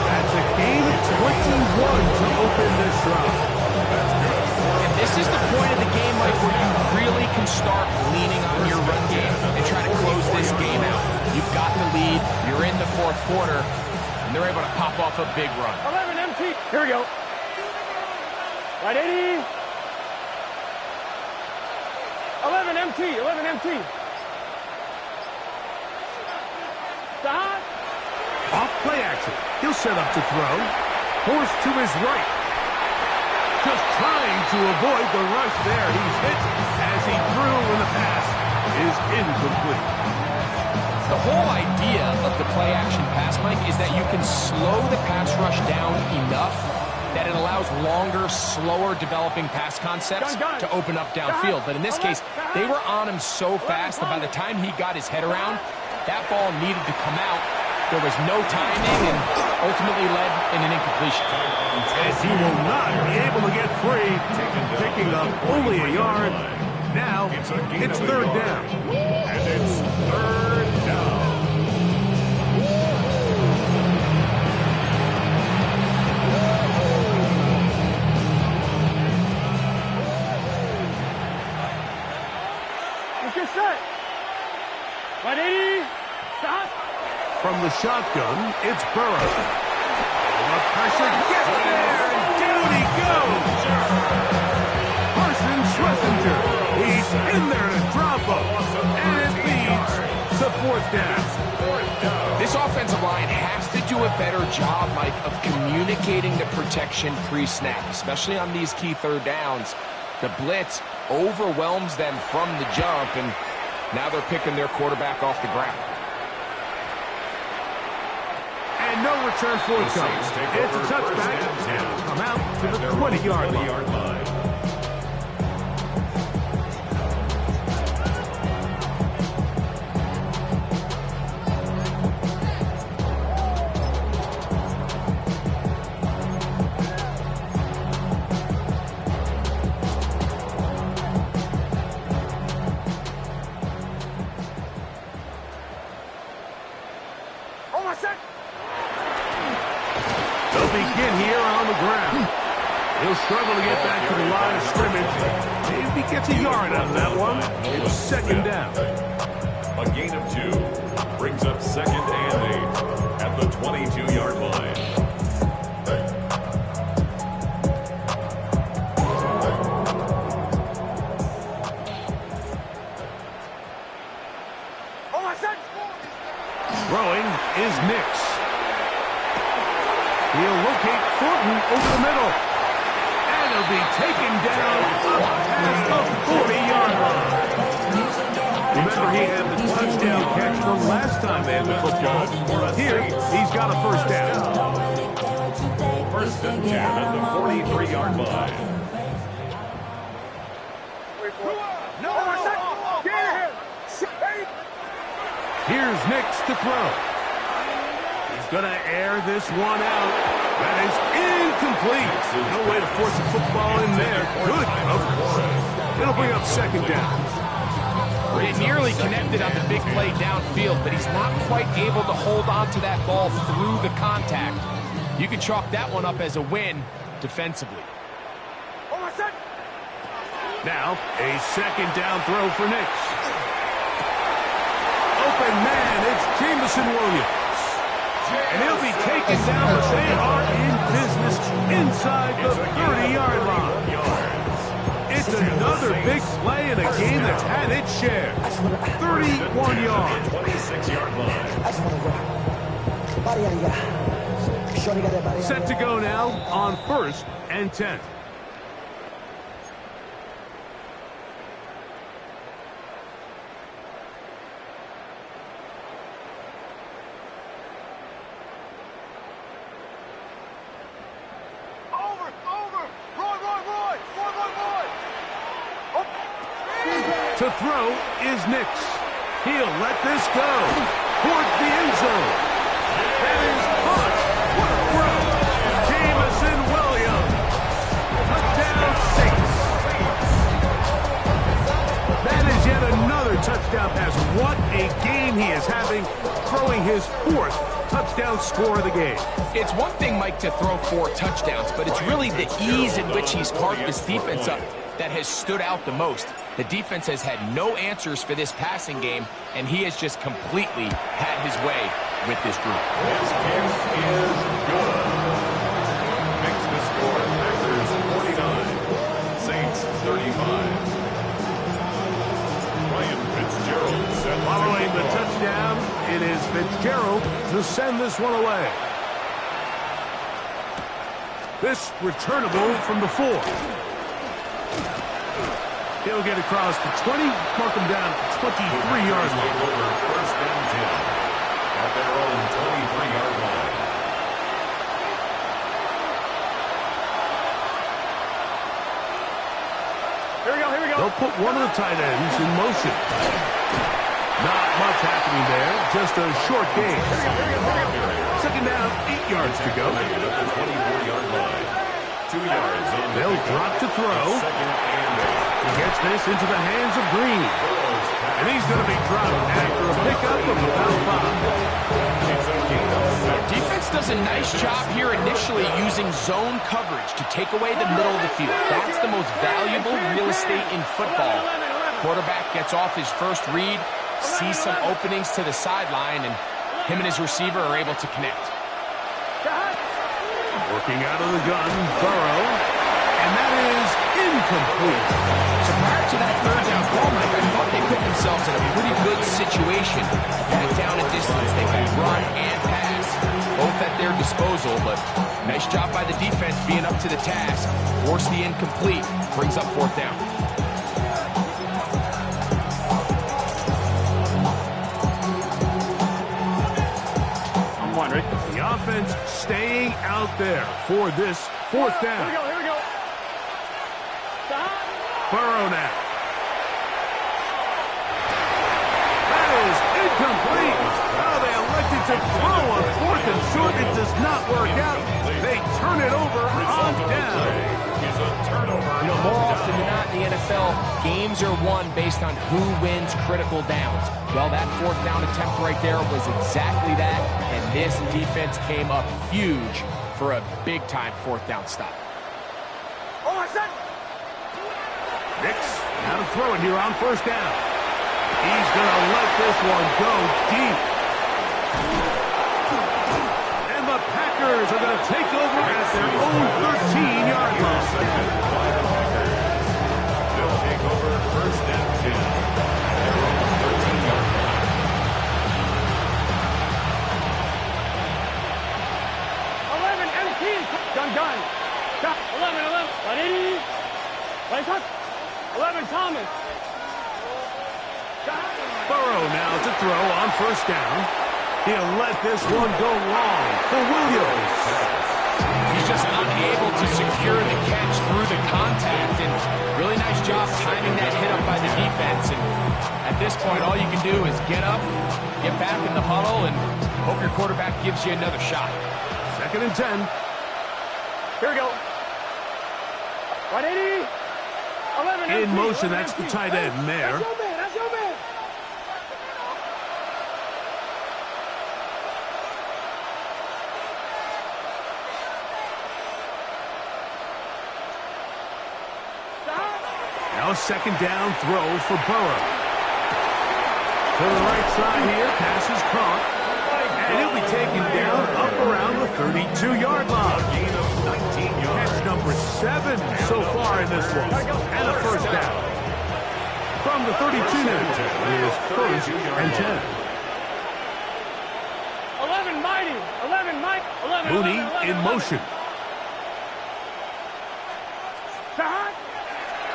Speaker 1: That's a gain of 21 to open this drive.
Speaker 3: And this is the point of the game, Mike, where you really can start leaning on your run game and try to close this game out. You've got the lead, you're in the 4th quarter, and they're able to pop off a big run.
Speaker 2: 11 MT. Here we go. Right 80. 11 MT. 11 MT. Stop.
Speaker 1: Off play action. He'll set up to throw. Forced to his right. Just trying to avoid the rush there. He's hit as he threw, and the pass is incomplete.
Speaker 3: The whole idea of the play action pass, Mike, is that you can slow the pass rush down enough that it allows longer, slower developing pass concepts to open up downfield. But in this case, they were on him so fast that by the time he got his head around, that ball needed to come out. There was no timing and ultimately led in an incompletion.
Speaker 1: As he will not be able to get free, picking up only a yard. Now it's 3rd down.
Speaker 4: And it's 3rd down.
Speaker 1: From the shotgun, it's Burrow. The pressure gets there, and down he goes. Schlesinger. He's in there to drop him. And it leads to fourth down.
Speaker 3: This offensive line has to do a better job, Mike, of communicating the protection pre-snap, especially on these key third downs. The blitz overwhelms them from the jump, and now they're picking their quarterback off the ground.
Speaker 1: And no return forthcoming. It's a touchback. Come out to the 20-yard line. They'll begin here on the ground. He'll struggle to get back to the line of scrimmage. Maybe he gets a yard out of that one. It's second down.
Speaker 4: A gain of 2 brings up second and 8 at the 22-yard line.
Speaker 1: Throwing is Nix. He'll locate Thornton over the middle. And he'll be taken down past the 40-yard line. Remember, he had the touchdown catch the last time they had the football. Here, he's got a first down.
Speaker 4: First and 10 at the 43-yard line.
Speaker 1: Here's Nix to throw. He's going to air this one out. That is incomplete. No way to force the football in there. Good coverage. It'll bring up second down.
Speaker 3: They nearly connected on the big play downfield, but he's not quite able to hold on to that ball through the contact. You can chalk that one up as a win defensively.
Speaker 1: Now, a second down throw for Nix. Open man, it's Jamison Williams. And he'll be taken down, but they are in business inside the 30-yard line. It's another big play in a game that's had its share. 31 yards.
Speaker 4: 26-yard line.
Speaker 1: Set to go now on 1st and 10. To throw is Nix. He'll let this go towards the end zone. That is caught. What a throw. Jamison Williams. Touchdown Saints. That is yet another touchdown pass. What a game he is having, throwing his 4th touchdown score of the game.
Speaker 3: It's one thing, Mike, to throw 4 touchdowns, but it's really the ease in which he's carved this defense up that has stood out the most. The defense has had no answers for this passing game, and he has just completely had his way with this group.
Speaker 4: His kick is good. Makes the score Packers 49, Saints 35. Ryan Fitzgerald set
Speaker 1: Following the touchdown, it is Fitzgerald to send this one away. This returnable from the 4. He'll get across the 20, mark him down at the 23-yard line.
Speaker 4: First and 10 at their own 23-yard line.
Speaker 2: Here we go.
Speaker 1: They'll put one of the tight ends in motion. Not much happening there, just a short game. Second down, 8 yards to go.
Speaker 4: At the 24-yard line. 2 yards on the
Speaker 1: They'll drop to throw.
Speaker 4: second and 8.
Speaker 1: He gets this into the hands of Green. And he's going to be dropped after a pickup of about 5.
Speaker 3: Defense does a nice job here initially using zone coverage to take away the middle of the field. That's the most valuable real estate in football. Quarterback gets off his first read, sees some openings to the sideline, and Him and his receiver are able to connect.
Speaker 1: Working out of the gun, Burrow. And that is incomplete.
Speaker 3: So prior to that third down call, Mike, I thought they put themselves in a pretty good situation. That down and distance, they could run and pass, both at their disposal. But nice job by the defense being up to the task. Force the incomplete, brings up fourth down.
Speaker 1: The offense staying out there for this fourth down.
Speaker 2: Here we go.
Speaker 1: Burrow now. That is incomplete. Oh, they elected to throw on fourth and short. It does not work out. They turn it over on down.
Speaker 3: You know, more often than not in the NFL, games are won based on who wins critical downs. Well, that fourth down attempt right there was exactly that, and this defense came up huge for a big-time fourth down stop.
Speaker 1: Nix, now to throw it here on first down. He's going to let this one go deep. And the Packers are going to take over at their own 13-yard line.
Speaker 4: They'll take over first and 10. Their own 13-yard line.
Speaker 2: Gun. 11. 11, Thomas.
Speaker 1: Burrow now to throw on first down. He'll let this one go long for Williams.
Speaker 3: He's just unable to secure the catch through the contact, and really nice job timing that hit up by the defense. And at this point, all you can do is get up, get back in the huddle, and hope your quarterback gives you another shot.
Speaker 1: 2nd and 10.
Speaker 2: Here we go. 180. 11,
Speaker 1: In motion, that's the tight end, Mayer.
Speaker 2: That's your man.
Speaker 1: Now a 2nd down throw for Burrow. To the right side here, pass is caught. And he'll be taken down up around the 32-yard line. Catch number 7 so far in this one. And a first down. From the 32 now, it is 1st and 10.
Speaker 2: 11, Mighty. 11, Mike. 11.
Speaker 1: Mooney in motion.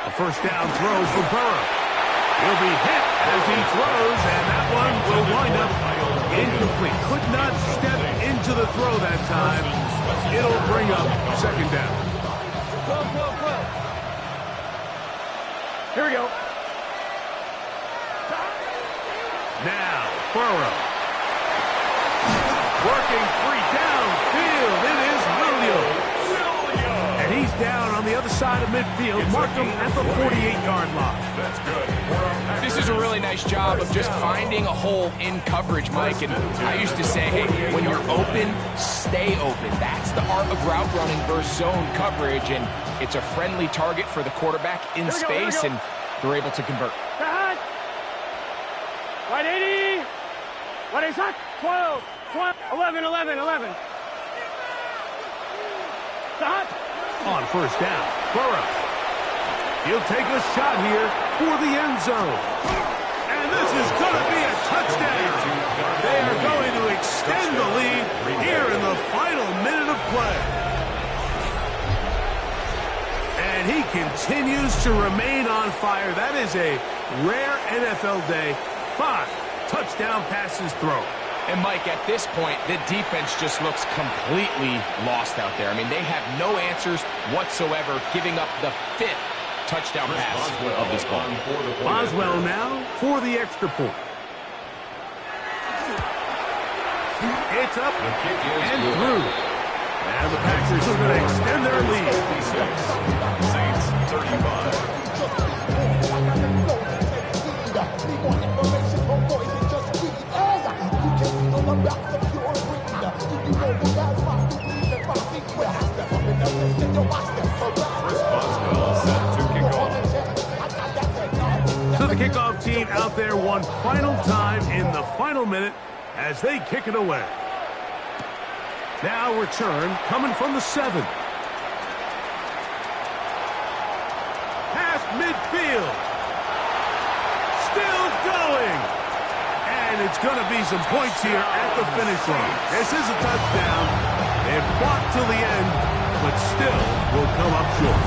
Speaker 1: A first down throw for Burrow. He'll be hit as he throws, and that one will wind up incomplete. Could not step into the throw that time. It'll bring up 2nd down.
Speaker 2: Here we go.
Speaker 1: Now, Burrow. Working free downfield. It is Williams. And he's down on the other side of midfield. Mark him at the 48-yard line.
Speaker 4: That's good.
Speaker 3: This is a really nice job of just finding a hole in coverage, Mike. And I used to say, hey, when you're open, stay open. That's the art of route running versus zone coverage. And it's a friendly target for the quarterback in space, and they're able to convert.
Speaker 2: 180. 12. 11.
Speaker 1: On first down, Burrow. He'll take a shot here for the end zone. And this is going to be a touchdown. They are going to extend the lead here in the final minute of play. And he continues to remain on fire. That is a rare NFL day. 5 touchdown passes thrown.
Speaker 3: And, Mike, at this point, the defense just looks completely lost out there. I mean, they have no answers whatsoever, giving up the 5th touchdown pass of this ball.
Speaker 1: Boswell now for the extra point. It's up and through. And the Packers are going to extend their lead.
Speaker 4: Saints 35.
Speaker 1: So the kickoff team out there one final time in the final minute. as they kick it away. Now return coming from the 7. Past midfield. Still going. And it's going to be some points here at the finish line. This is a touchdown. They've fought till the end, but still will come up short.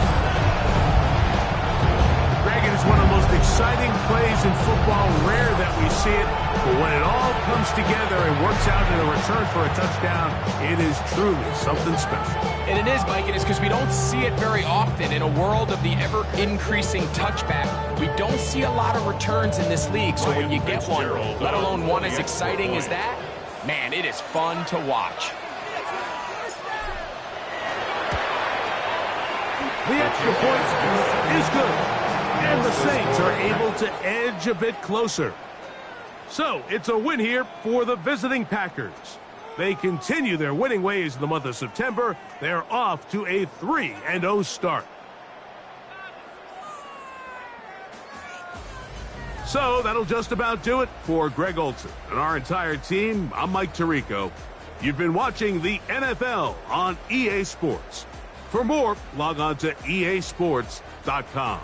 Speaker 1: Greg, it is one of the most exciting plays in football. Rare that we see it, but when it all comes together and works out in a return for a touchdown, it is truly something special.
Speaker 3: And it is, Mike, and it's because we don't see it very often. In a world of the ever-increasing touchback, we don't see a lot of returns in this league. So when you get one, let alone one as exciting as that, man, it is fun to watch.
Speaker 1: The extra point is good. And the Saints are able to edge a bit closer. So, it's a win here for the visiting Packers. They continue their winning ways in the month of September. They're off to a 3-0 start. So, that'll just about do it for Greg Olson and our entire team. I'm Mike Tirico. You've been watching the NFL on EA Sports. For more, log on to easports.com.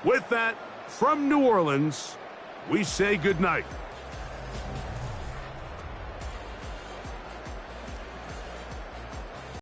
Speaker 1: With that, from New Orleans, we say goodnight.